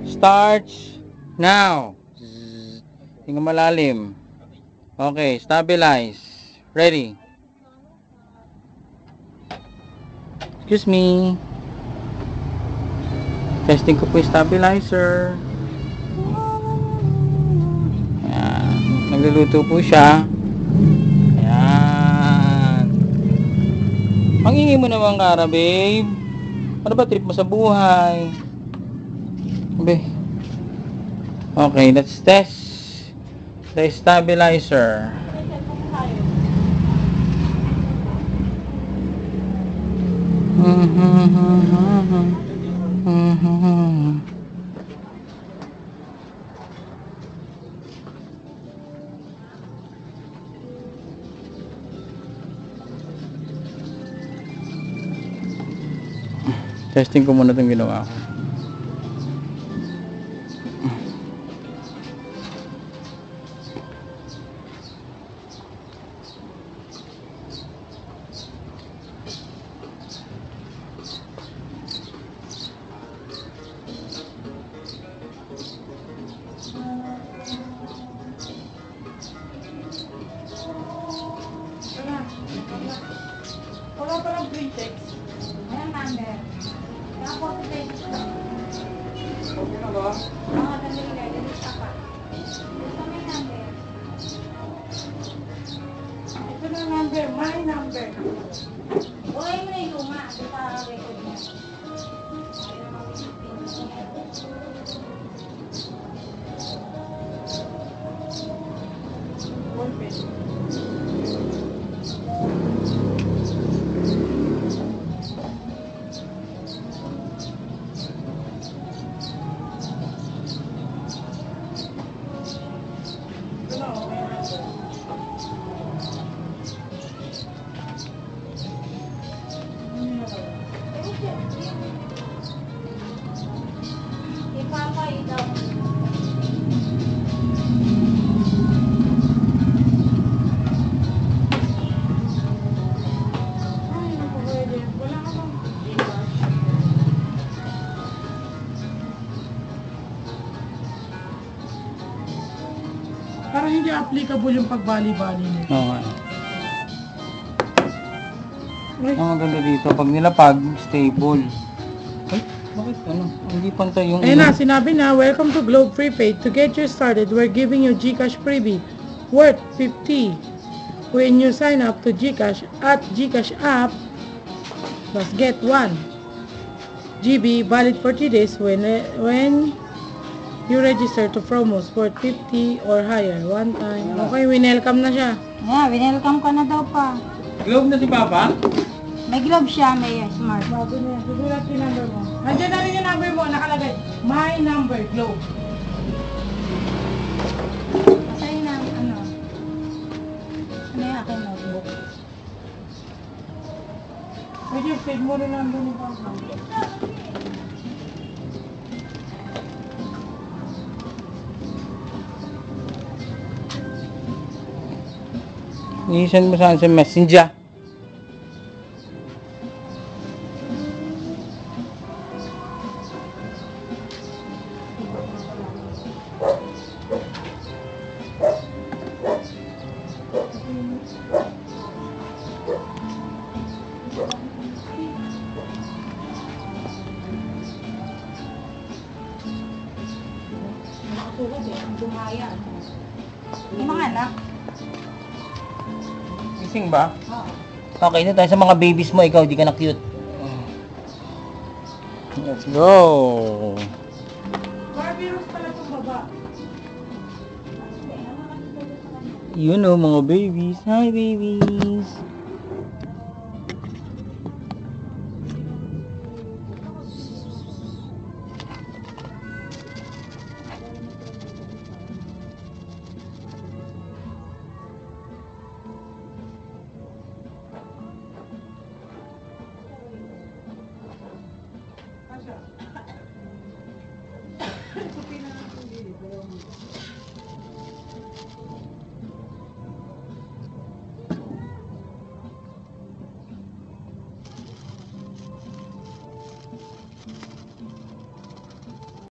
Starts now. Hinga malalim. Okay, stabilize. Ready. Excuse me. Testing ko po yung stabilizer. Ayan. Nagluluto po siya. Ayan. Mangingi mo naman kara, babe. Ano ba trip mo sa buhay? Babe. Okay, let's test the stabilizer. Testing ko muna itong ginawa ko. Wala palang pretext. Ayan, number. Tapos, okay na ba? Oo, dali. Isa pa. Gusto may number. Ito na number. My number. Buhay mo na yung luma. Ito sa record niya. Ayaw na mag-isipin. Ipapay daw. Ay, naku, pwede. Wala ka bang Gcash? Parang hindi applicable yung pagbali-bali nito. Oo nga. Ang maganda dito, pag nilapag, stable. Ay, bakit ano? Hindi pantay yung... Ayun na, sinabi na, welcome to Globe Prepaid. To get you started, we're giving you Gcash freebie worth 50 when you sign up to Gcash at Gcash app. Plus get 1 GB valid for 3 days when you register to promos worth 50 or higher one time. Okay, winelcome na siya. Yeah, winelcome ka na daw pa. Globe na si Papa? May globe siya, may smart. Bago niya, susulat yung number mo. Nandiyan na rin yung number mo, nakalagay. My number, Globe. Kasi na, ano yung aking notebook? Pwede yung feed mo rin number ni Papa. I-send mo saan sa messenger. Nakatulad eh, ang dumaya. Yung mga anak. Gising ba? Oo. Okay na tayo sa mga babies mo. Ikaw, di ka na cute. Let's go! Barbie Rose pala itong baba. You know, mga babies. Hi, babies!